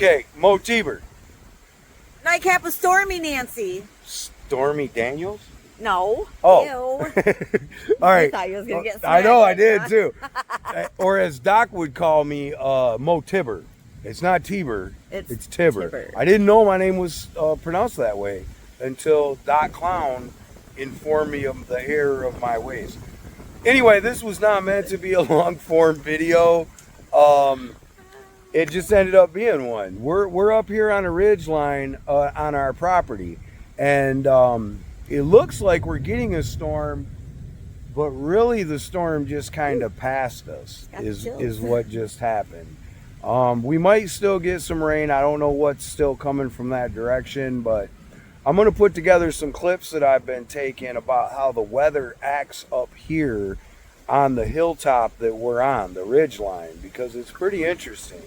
Okay, Mo T-Bird. Nightcap with Stormy Nancy. Stormy Daniels? No. Oh. Ew. All right. I thought you was gonna get I know, I smacked. did too. Or as Doc would call me, Mo Tibber. It's not T-Bird. It's Tibber. Tibber. I didn't know my name was pronounced that way until Doc Clown informed me of the error of my ways. Anyway, this was not meant to be a long form video. It just ended up being one. We're up here on a ridge line on our property, and it looks like we're getting a storm, but really the storm just kind of passed us. Is what just happened. We might still get some rain. I don't know what's still coming from that direction, but I'm going to put together some clips that I've been taking about how the weather acts up here on the hilltop that we're on, the ridge line, because it's pretty interesting.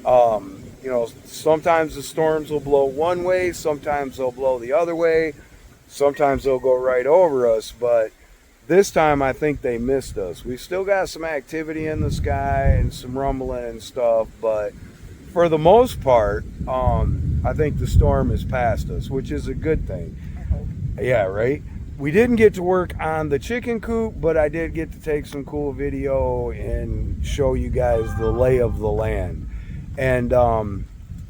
You know, sometimes the storms will blow one way, sometimes they'll blow the other way, sometimes they'll go right over us, but this time I think they missed us. We still got some activity in the sky and some rumbling and stuff, but for the most part, I think the storm has passed us, which is a good thing. I hope. Yeah, right? We didn't get to work on the chicken coop, but I did get to take some cool video and show you guys the lay of the land. And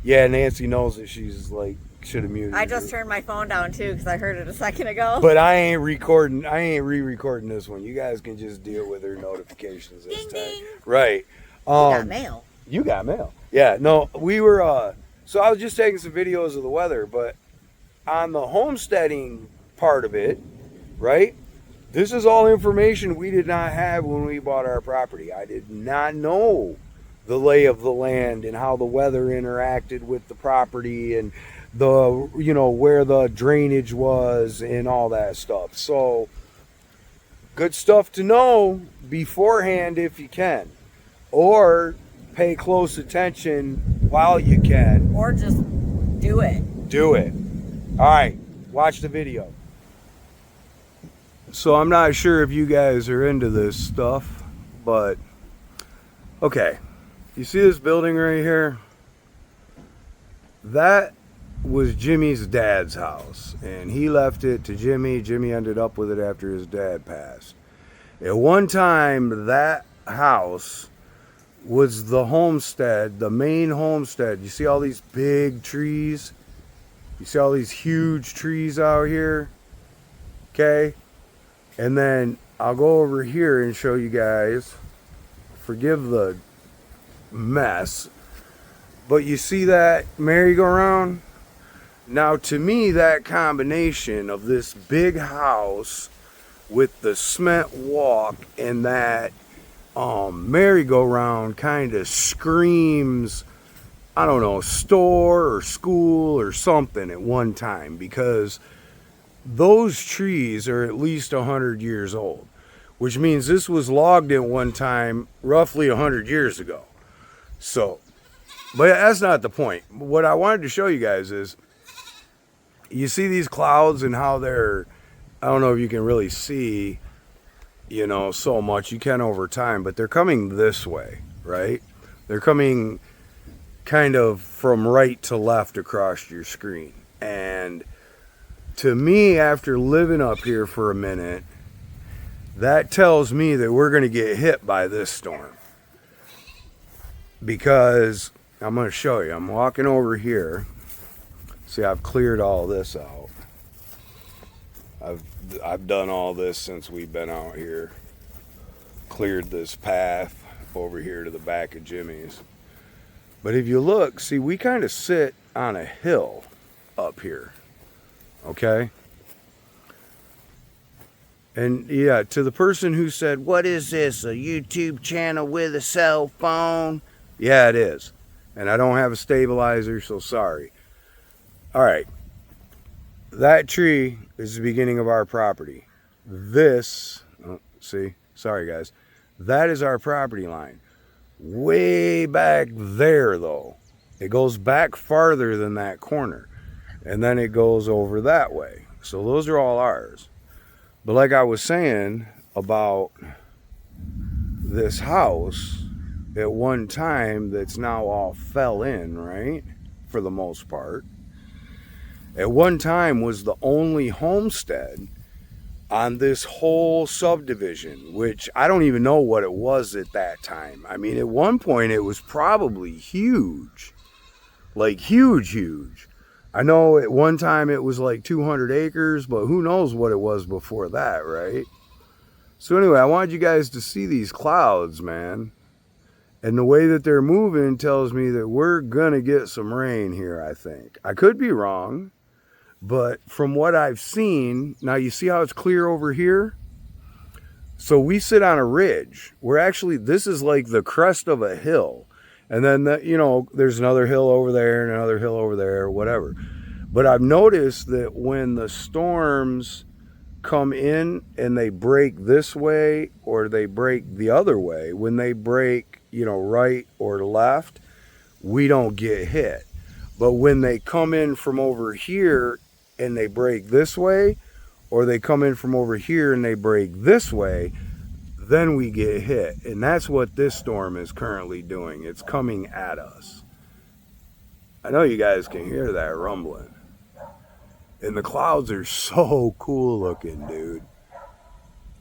yeah, Nancy knows that she's like, should have muted. I just turned my phone down too because I heard it a second ago. But I ain't recording. I ain't re-recording this one. You guys can just deal with her notifications this Ding, time. ding. Right. You got mail. You got mail. Yeah. No, we were. So I was just taking some videos of the weather, but on the homesteading part of it, right? This is all information we did not have when we bought our property. I did not know the lay of the land and how the weather interacted with the property and the, you know, where the drainage was and all that stuff. So good stuff to know beforehand if you can, or pay close attention while you can, Or just do it. do it. All right, watch the video. So I'm not sure if you guys are into this stuff, but okay, you see this building right here? That was Jimmy's dad's house, and he left it to Jimmy. Jimmy ended up with it after his dad passed. At one time, that house was the homestead, the main homestead. You see all these big trees? You see all these huge trees out here? Okay? And then I'll go over here and show you guys. Forgive the mess. But you see that merry-go-round? Now, to me, that combination of this big house with the cement walk and that merry-go-round kind of screams, I don't know, store or school or something at one time, because those trees are at least 100 years old, which means this was logged at one time roughly 100 years ago. So, but that's not the point. What I wanted to show you guys is, you see these clouds and how they're, I don't know if you can really see, you know, so much. You can over time, but they're coming this way, right? They're coming kind of from right to left across your screen. And to me, after living up here for a minute, that tells me that we're going to get hit by this storm. Because I'm going to show you. I'm walking over here. See, I've cleared all this out. I've done all this since we've been out here. Cleared this path over here to the back of Jimmy's. But if you look, see, we kind of sit on a hill up here. Okay? And yeah, to the person who said, what is this, a YouTube channel with a cell phone? Yeah, it is. And I don't have a stabilizer, so sorry. All right, that tree is the beginning of our property. This, oh, see, sorry guys, that is our property line. Way back there though, it goes back farther than that corner, and then it goes over that way. So those are all ours. But like I was saying about this house, at one time that's now all fell in, right? for the most part, at one time was the only homestead on this whole subdivision, which I don't even know what it was at that time. I mean, at one point it was probably huge, like huge. I know at one time it was like 200 acres, but who knows what it was before that, right? So anyway, I wanted you guys to see these clouds, man. And the way that they're moving tells me that we're going to get some rain here, I think. I could be wrong, but from what I've seen, now you see how it's clear over here? So we sit on a ridge. We're actually, this is like the crest of a hill. And then, there's another hill over there and another hill over there, whatever. But I've noticed that when the storms come in and they break this way or they break the other way, when they break, right or left, we don't get hit. But when they come in from over here and they break this way, or they come in from over here and they break this way, then we get hit. And that's what this storm is currently doing. It's coming at us. I know you guys can hear that rumbling. And the clouds are so cool looking, dude.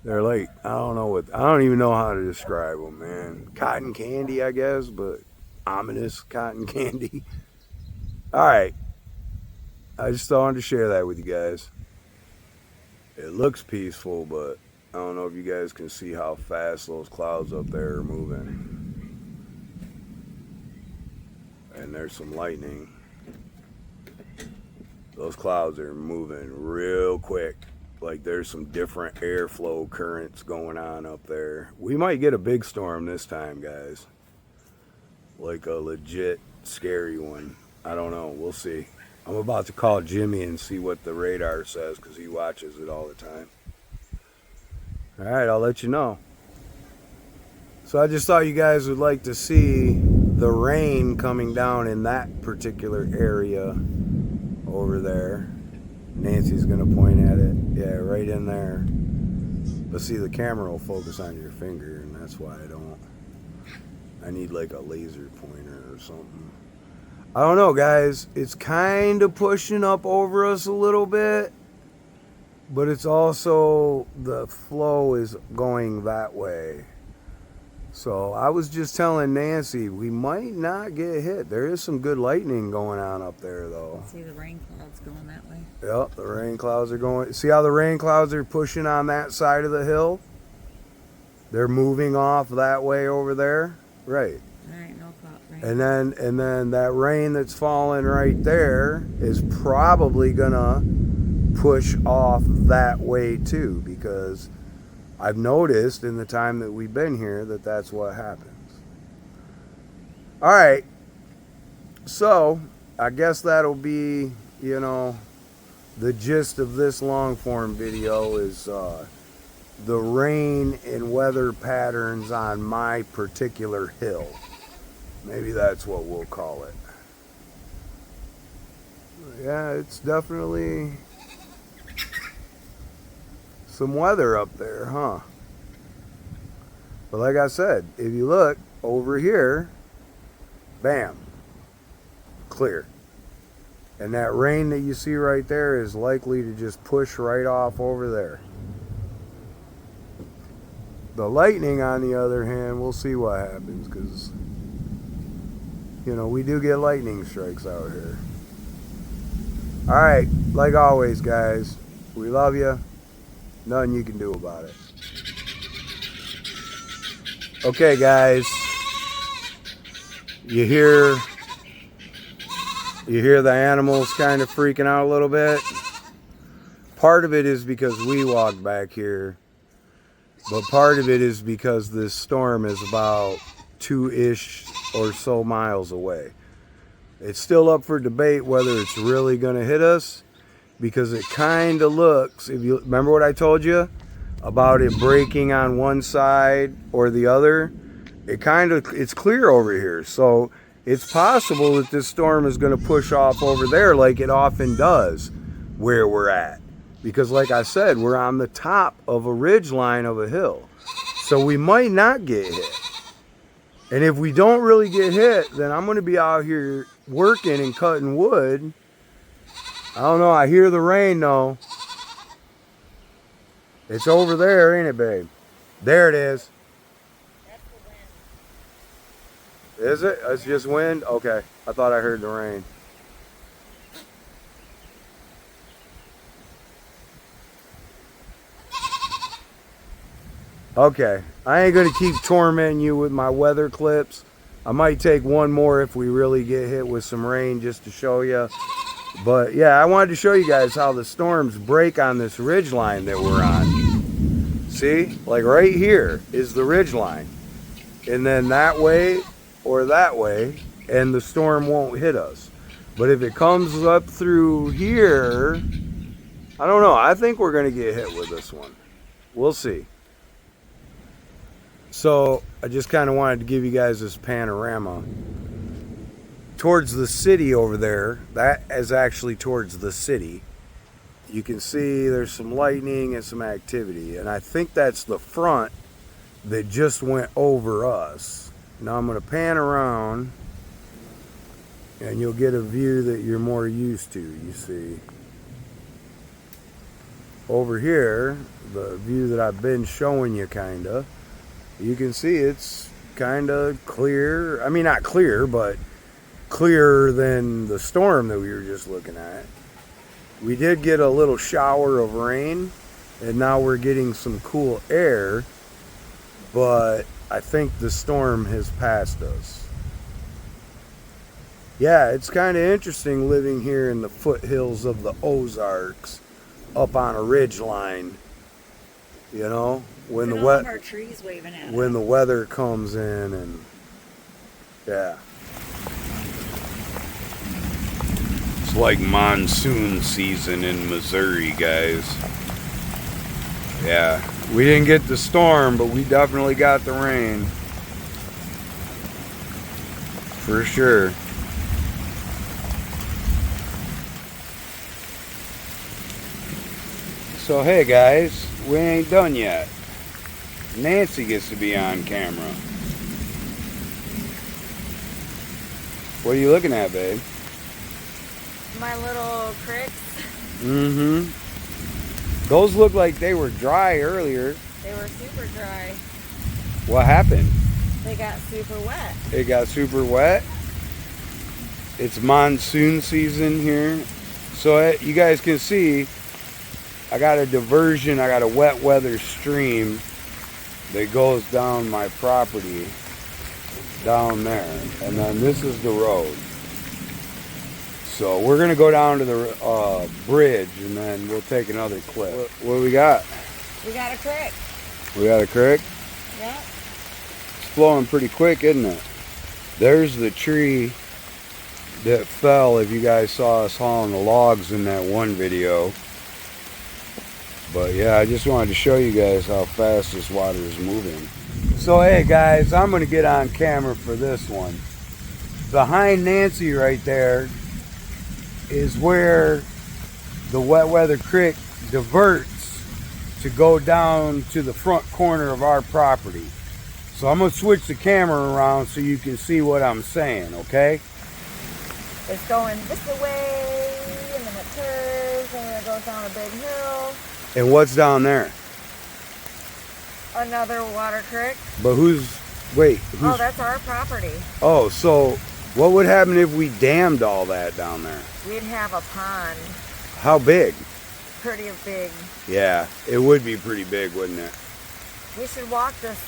They're like, I don't even know how to describe them, man. Cotton candy, I guess, but ominous cotton candy. All right. I just wanted to share that with you guys. It looks peaceful, but I don't know if you guys can see how fast those clouds up there are moving. And there's some lightning. Those clouds are moving real quick. Like there's some different airflow currents going on up there. We might get a big storm this time, guys. Like a legit scary one. I don't know. We'll see. I'm about to call Jimmy and see what the radar says because he watches it all the time. All right, I'll let you know. So I just thought you guys would like to see the rain coming down in that particular area over there. Nancy's gonna point at it. Yeah, right in there. But see, the camera will focus on your finger, and that's why I need like a laser pointer or something. I don't know, guys. It's kind of pushing up over us a little bit. But it's also, the flow is going that way. So I was just telling Nancy, we might not get hit. There is some good lightning going on up there, though. See the rain clouds going that way? Yep, the rain clouds are going. See how the rain clouds are pushing on that side of the hill? They're moving off that way over there. Right. All right, no cloud rain. And then that rain that's falling right there is probably gonna push off that way too, because I've noticed in the time that we've been here that that's what happens. All right, so I guess that'll be, the gist of this long form video is the rain and weather patterns on my particular hill. Maybe that's what we'll call it. Yeah, it's definitely some weather up there, huh? But like I said, if you look over here, bam, clear. And that rain that you see right there is likely to just push right off over there. The lightning, on the other hand, we'll see what happens, because, we do get lightning strikes out here. All right, like always, guys, we love you. Nothing you can do about it. Okay, guys. You hear the animals kind of freaking out a little bit. Part of it is because we walked back here, but part of it is because this storm is about 2-ish or so miles away. It's still up for debate whether it's really going to hit us, because it kind of looks, if you remember what I told you about it breaking on one side or the other, it's clear over here. So it's possible that this storm is going to push off over there like it often does where we're at. Because like I said, we're on the top of a ridge line of a hill. So we might not get hit. And if we don't really get hit, then I'm going to be out here working and cutting wood. I don't know. I hear the rain, though. It's over there, ain't it, babe? There it is. That's the wind. Is it? It's just wind? Okay. I thought I heard the rain. Okay. I ain't going to keep tormenting you with my weather clips. I might take one more if we really get hit with some rain just to show you. But yeah, I wanted to show you guys how the storms break on this ridge line that we're on. See? Like right here is the ridge line. And then that way or that way, and the storm won't hit us. But if it comes up through here, I don't know. I think we're going to get hit with this one. We'll see. So I just kind of wanted to give you guys this panorama. Towards the city over there, that is actually towards the city. You can see there's some lightning and some activity. And I think that's the front that just went over us. Now I'm going to pan around and you'll get a view that you're more used to, you see. Over here, the view that I've been showing you kinda, you can see it's kinda clear. I mean, not clear, but clearer than the storm that we were just looking at. We did get a little shower of rain, and now we're getting some cool air, but I think the storm has passed us. Yeah, it's kind of interesting living here in the foothills of the Ozarks, up on a ridge line. You know, when the all of our trees waving at when us. the weather comes in, and yeah. It's like monsoon season in Missouri, guys. Yeah, we didn't get the storm, but we definitely got the rain. For sure. So hey guys, we ain't done yet. Nancy gets to be on camera. What are you looking at, babe? My little cricks, Mm-hmm. Those look like they were dry earlier. they were super dry. What happened? They got super wet. It got super wet. It's monsoon season here. So you guys can see, I got a diversion, I got a wet weather stream that goes down my property, down there. And then this is the road. So we're gonna go down to the bridge and then we'll take another clip. What do we got? We got a crick. We got a creek? Yep. It's flowing pretty quick, isn't it? There's the tree that fell if you guys saw us hauling the logs in that one video. But yeah, I just wanted to show you guys how fast this water is moving. So hey guys, I'm gonna get on camera for this one. Behind Nancy right there is where the Wet Weather Creek diverts to go down to the front corner of our property. So I'm gonna switch the camera around so you can see what I'm saying, okay? It's going this way, and then it curves, and then it goes down a big hill. And what's down there? Another water creek. But who's Oh, that's our property. oh, so what would happen if we dammed all that down there? We'd have a pond, How big? pretty big. Yeah, it would be pretty big, wouldn't it? We should walk this,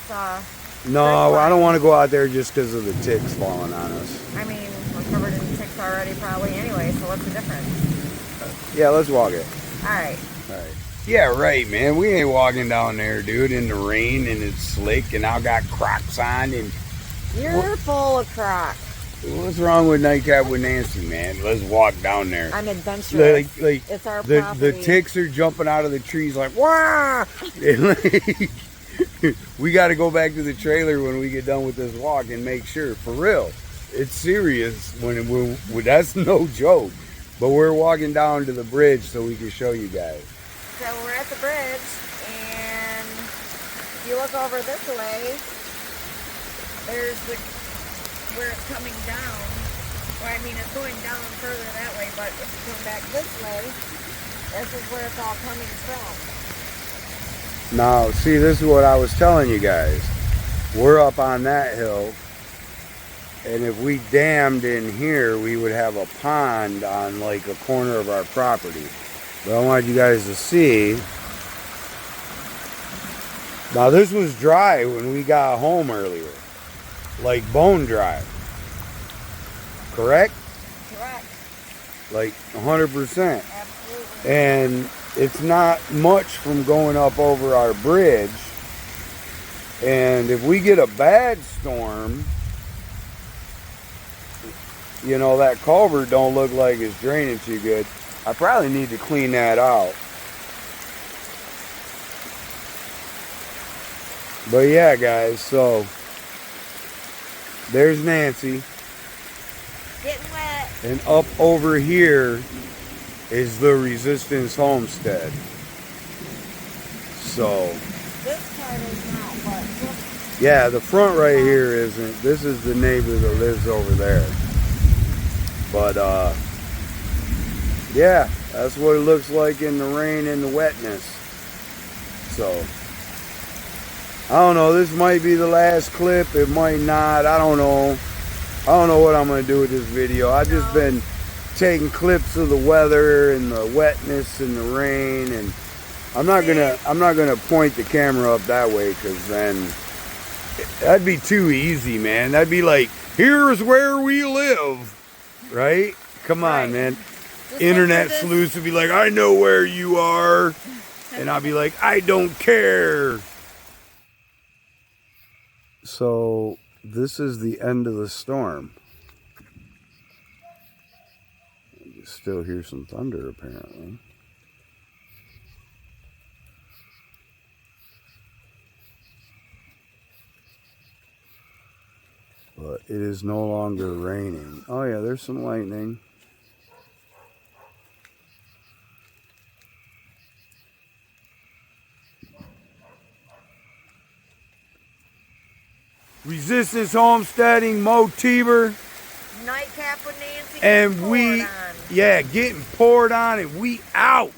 No, I don't want to go out there just because of the ticks falling on us. I mean, we're covered in ticks already probably anyway, so what's the difference? Yeah, let's walk it. Alright. All right. Yeah, right, man. We ain't walking down there, dude, in the rain and it's slick and I got Crocs on and You're full of Crocs. what's wrong with Nightcap with Nancy, man? Let's walk down there. I'm adventurous. Like it's our the property. ticks are jumping out of the trees like, wah! And like, we got to go back to the trailer when we get done with this walk and make sure, for real. It's serious. When that's no joke. But we're walking down to the bridge so we can show you guys. So we're at the bridge, and if you look over this way, there's the where it's coming down. Well, I mean, it's going down further that way, but if you come back this way, this is where it's all coming from. Now, see, this is what I was telling you guys. We're up on that hill, and if we dammed in here, we would have a pond on like a corner of our property. But I wanted you guys to see. Now, this was dry when we got home earlier. Like bone dry. Correct? Correct. Like 100%. Absolutely. And it's not much from going up over our bridge. And if we get a bad storm, you know, that culvert don't look like it's draining too good. I probably need to clean that out. But yeah, guys, so there's Nancy. Getting wet. And up over here is the Resistance Homestead. So, This part is not, but yeah, the front right here isn't. This is the neighbor that lives over there. But, yeah, that's what it looks like in the rain and the wetness. So, I don't know. This might be the last clip. It might not. I don't know. I don't know what I'm going to do with this video. I've just been taking clips of the weather and the wetness and the rain, and I'm not gonna point the camera up that way, because then that'd be too easy, man. That'd be like, here's where we live, right? Come on, man. Just Internet sleuths would be like, I know where you are, and I'll be like, I don't care. So this is the end of the storm. You still hear some thunder, apparently. But it is no longer raining. Oh yeah, there's some lightning. Resistance Homesteading, Mo Teeber. Nightcap with Nancy. And we, yeah, getting poured on, and we out.